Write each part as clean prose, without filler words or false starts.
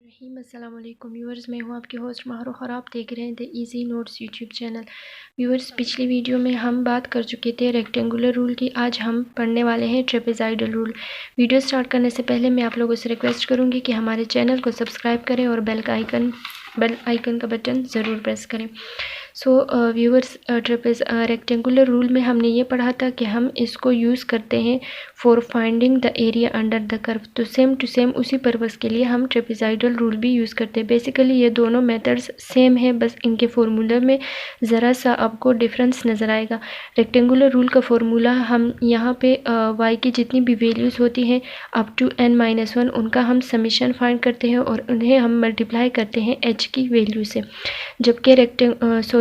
अस्सलाम वालेकुम व्यूअर्स, मैं हूं आपके होस्ट माहरुख और आप देख रहे हैं the easy notes YouTube channel. Viewers, पिछली वीडियो में हम बात कर चुके थे रेक्टेंगुलर रूल की। आज हम पढ़ने वाले हैं ट्रेपेज़ॉइडल रूल। वीडियो स्टार्ट करने से पहले मैं आप लोगों से रिक्वेस्ट करूंगी कि हमारे चैनल को सब्सक्राइब करें और बेल आइकन का बटन ज़रूर प्रेस करें। सो व्यूअर्स, रेक्टेंगुलर रूल में हमने ये पढ़ा था कि हम इसको यूज़ करते हैं for finding the area under the curve. तो सेम टू सेम उसी पर्पज़ के लिए हम ट्रेपेज़ॉइडल रूल भी यूज़ करते हैं। बेसिकली ये दोनों मेथड्स सेम है, बस इनके फार्मूला में ज़रा सा आपको डिफरेंस नज़र आएगा। रेक्टेंगुलर रूल का फार्मूला हम यहाँ पे y की जितनी भी वैल्यूज़ होती हैं अप टू n-1 उनका हम समीशन फाइंड करते हैं और उन्हें हम मल्टीप्लाई करते हैं h की वैल्यू से। जबकि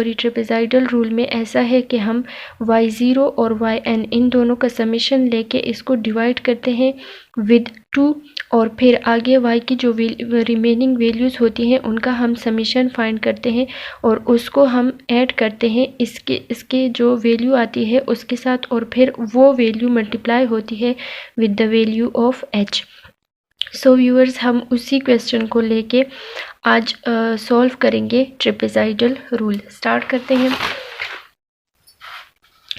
ट्रेपेज़ॉइडल रूल में ऐसा है कि हम y0 और yn इन दोनों का समीशन लेके इसको डिवाइड करते हैं विद 2 और फिर आगे y की जो रिमेनिंग वैल्यूज़ होती हैं उनका हम समीशन फाइंड करते हैं और उसको हम ऐड करते हैं इसके जो वैल्यू आती है उसके साथ, और फिर वो वैल्यू मल्टीप्लाई होती है with the value of h। So viewers, हम उसी क्वेश्चन को लेके आज सॉल्व करेंगे ट्रेपेज़ॉइडल रूल। स्टार्ट करते हैं।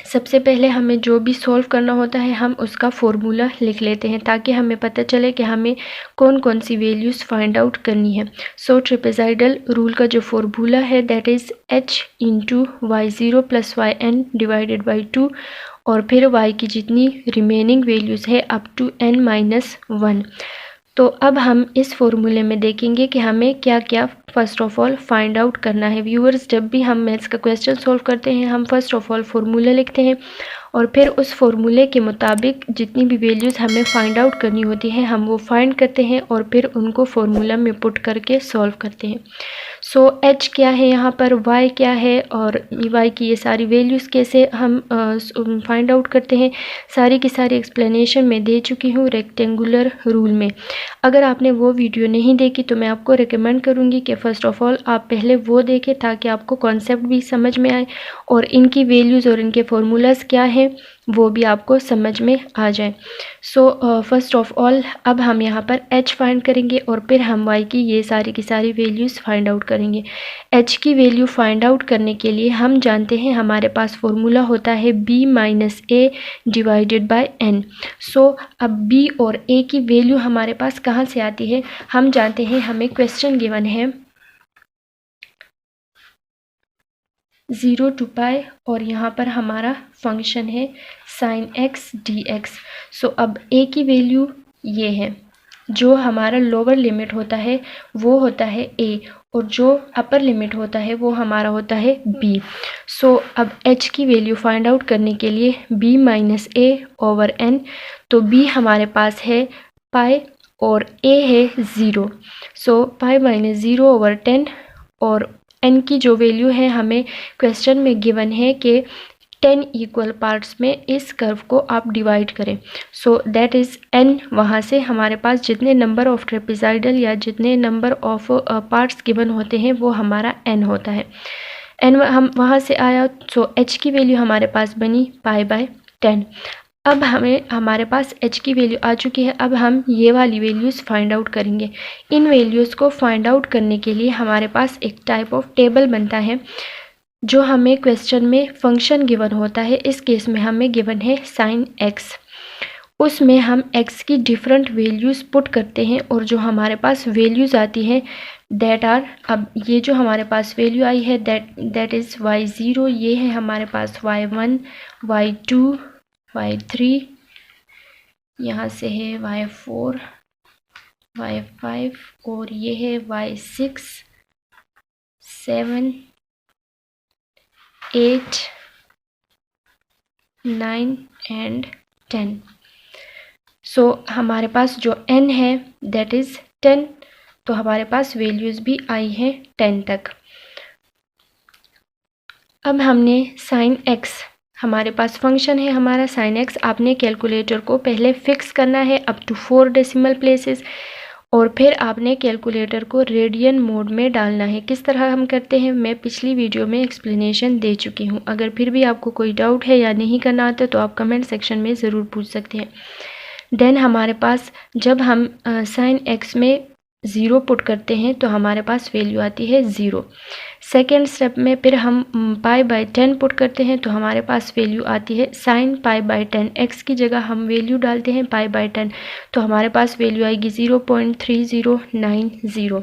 सबसे पहले हमें जो भी सॉल्व करना होता है हम उसका फॉर्मूला लिख लेते हैं ताकि हमें पता चले कि हमें कौन कौन सी वैल्यूज़ फाइंड आउट करनी है। सो ट्रेपेज़ॉइडल रूल का जो फॉर्मूला है that is h into y0 plus yn divided by 2 और फिर y की जितनी रिमेनिंग वैल्यूज़ है अप टू n-1। तो अब हम इस फॉर्मूले में देखेंगे कि हमें क्या क्या first of all find out करना है। व्यूअर्स, जब भी हम मैथ्स का क्वेश्चन सॉल्व करते हैं हम फर्स्ट ऑफ ऑल फॉर्मूला लिखते हैं और फिर उस फॉर्मूले के मुताबिक जितनी भी वैल्यूज़ हमें फाइंड आउट करनी होती है हम वो फाइंड करते हैं और फिर उनको फॉर्मूला में पुट करके सॉल्व करते हैं। सो h क्या है यहाँ पर, y क्या है और y की ये सारी वैल्यूज़ कैसे हम फाइंड आउट करते हैं, सारी की सारी एक्सप्लेनेशन मैं दे चुकी हूँ रेक्टेंगुलर रूल में। अगर आपने वो वीडियो नहीं देखी तो मैं आपको रिकमेंड करूँगी कि फ़र्स्ट ऑफ़ ऑल आप पहले वो देखें ताकि आपको कॉन्सेप्ट भी समझ में आए और इनकी वैल्यूज़ और इनके फार्मूलाज क्या हैं वो भी आपको समझ में आ जाए। सो फर्स्ट ऑफ ऑल अब हम यहाँ पर h फाइंड करेंगे और फिर हम y की ये सारी की सारी वैल्यूज़ फाइंड आउट करेंगे। h की वैल्यू फाइंड आउट करने के लिए हम जानते हैं हमारे पास फॉर्मूला होता है b minus a divided by n। सो अब b और a की वैल्यू हमारे पास कहाँ से आती है, हम जानते हैं हमें क्वेश्चन गिवन है 0 to पाई और यहाँ पर हमारा फंक्शन है sin x dx। सो अब a की वैल्यू ये है, जो हमारा लोअर लिमिट होता है वो होता है a और जो अपर लिमिट होता है वो हमारा होता है b। सो अब h की वैल्यू फाइंड आउट करने के लिए b minus a over n, तो b हमारे पास है पाई और a है 0। सो पाई माइनस 0 ओवर 10 और n की जो वैल्यू है हमें क्वेश्चन में गिवन है कि 10 इक्वल पार्ट्स में इस कर्व को आप डिवाइड करें। सो दैट इज़ n, वहाँ से हमारे पास जितने नंबर ऑफ ट्रेपेज़ॉइडल या जितने नंबर ऑफ पार्ट्स गिवन होते हैं वो हमारा n होता है। n हम वहाँ से आया, सो h की वैल्यू हमारे पास बनी पाई बाय 10। अब हमारे पास h की वैल्यू आ चुकी है, अब हम ये वाली वैल्यूज़ फाइंड आउट करेंगे। इन वैल्यूज़ को फाइंड आउट करने के लिए हमारे पास एक टाइप ऑफ टेबल बनता है जो हमें क्वेश्चन में फंक्शन गिवन होता है। इस केस में हमें गिवन है sin x, उसमें हम x की डिफरेंट वैल्यूज़ पुट करते हैं और जो हमारे पास वैल्यूज़ आती हैं दैट आर, अब ये जो हमारे पास वैल्यू आई है दैट इज़ y0, ये है हमारे पास y1, y2, y3, यहाँ से है y4, y5 और ये है y6, 7, 8, 9 एंड 10। सो हमारे पास जो n है दैट इज़ 10, तो हमारे पास वैल्यूज़ भी आई हैं 10 तक। अब हमने sin x, हमारे पास फंक्शन है हमारा sin x, आपने कैलकुलेटर को पहले फिक्स करना है अप टू 4 डेसिमल प्लेसेस और फिर आपने कैलकुलेटर को रेडियन मोड में डालना है। किस तरह हम करते हैं मैं पिछली वीडियो में एक्सप्लेनेशन दे चुकी हूँ। अगर फिर भी आपको कोई डाउट है या नहीं करना आता तो आप कमेंट सेक्शन में ज़रूर पूछ सकते हैं। देन हमारे पास जब हम sin x में ज़ीरो पुट करते हैं तो हमारे पास वैल्यू आती है 0। सेकेंड स्टेप में फिर हम π/10 पुट करते हैं तो हमारे पास वैल्यू आती है sin π/10। x की जगह हम वैल्यू डालते हैं π/10 तो हमारे पास वैल्यू आएगी 0.3090।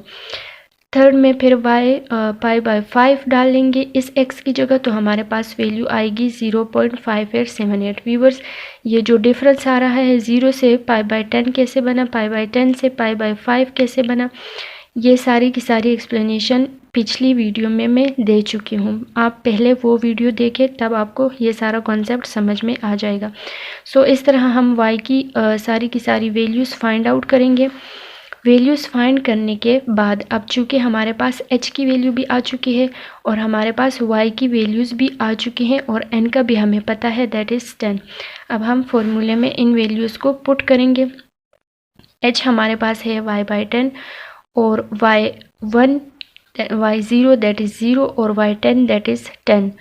थर्ड में फिर π/5 डाल लेंगे इस x की जगह तो हमारे पास वैल्यू आएगी 0.5878। व्यूवर्स, ये जो डिफरेंस आ रहा है 0 से π/10 कैसे बना, π/10 से π/5 कैसे बना, ये सारी की सारी एक्सप्लेनेशन पिछली वीडियो में मैं दे चुकी हूँ। आप पहले वो वीडियो देखें, तब आपको ये सारा कॉन्सेप्ट समझ में आ जाएगा। सो इस तरह हम y की सारी की सारी वैल्यूज़ फाइंड आउट करेंगे। वैल्यूज़ फाइंड करने के बाद अब चूँकि हमारे पास h की वैल्यू भी आ चुकी है और हमारे पास y की वैल्यूज़ भी आ चुकी हैं और n का भी हमें पता है, दैट इज़ 10। अब हम फॉर्मूले में इन वैल्यूज़ को पुट करेंगे। h हमारे पास है y/10 और y0 दैट इज़ 0 और y10 दैट इज़ 10।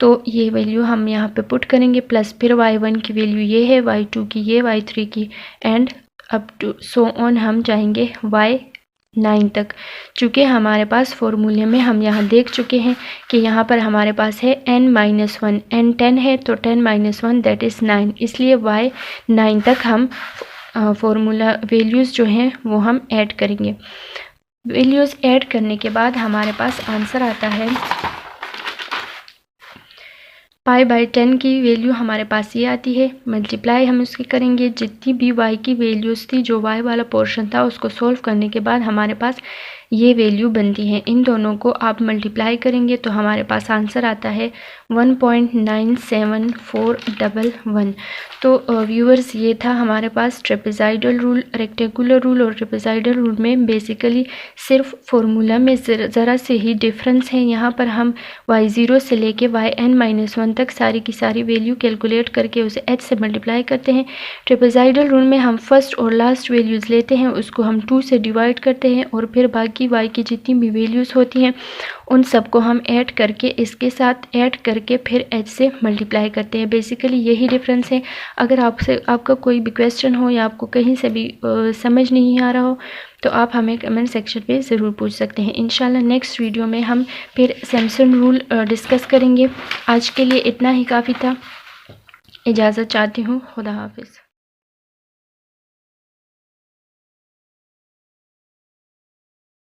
तो ये वैल्यू हम यहाँ पे पुट करेंगे, प्लस फिर y1 की वैल्यू ये है, y2 की ये, y3 की, and up to so on हम जाएंगे y9 तक। चूँकि हमारे पास फॉर्मूले में हम यहाँ देख चुके हैं कि यहाँ पर हमारे पास है n-1, n 10 है तो 10-1 दैट इज़ 9, इसलिए y9 तक हम फॉर्मूला वैल्यूज़ जो हैं वो हम ऐड करेंगे। वैल्यूज़ ऐड करने के बाद हमारे पास आंसर आता है π/10 की वैल्यू हमारे पास ये आती है, मल्टीप्लाई हम उसकी करेंगे जितनी भी y की वैल्यूज़ थी, जो y वाला पोर्शन था उसको सोल्व करने के बाद हमारे पास ये वैल्यू बनती है। इन दोनों को आप मल्टीप्लाई करेंगे तो हमारे पास आंसर आता है 1.97411। तो व्यूअर्स, ये था हमारे पास ट्रेपेज़ाइडल रूल, रेक्टेंगुलर रूल और ट्रेपेज़ाइडल रूल में बेसिकली सिर्फ फार्मूला में ज़रा से ही डिफरेंस है। यहाँ पर हम y0 से लेके yn-1 तक सारी की सारी वैल्यू कैलकुलेट करके उसे h से मल्टीप्लाई करते हैं। ट्रेपेज़ाइडल रूल में हम फर्स्ट और लास्ट वैल्यूज़ लेते हैं, उसको हम 2 से डिवाइड करते हैं और फिर बाकी y की जितनी भी वैल्यूज़ होती हैं उन सबको हम ऐड करके इसके साथ ऐड करके फिर h से मल्टीप्लाई करते हैं। बेसिकली यही डिफरेंस है। अगर आपका कोई भी क्वेश्चन हो या आपको कहीं से भी समझ नहीं आ रहा हो तो आप हमें कमेंट सेक्शन पे ज़रूर पूछ सकते हैं। इंशाल्लाह नेक्स्ट वीडियो में हम फिर सैमसन रूल डिस्कस करेंगे। आज के लिए इतना ही काफ़ी था। इजाज़त चाहती हूँ। खुदा हाफिज़।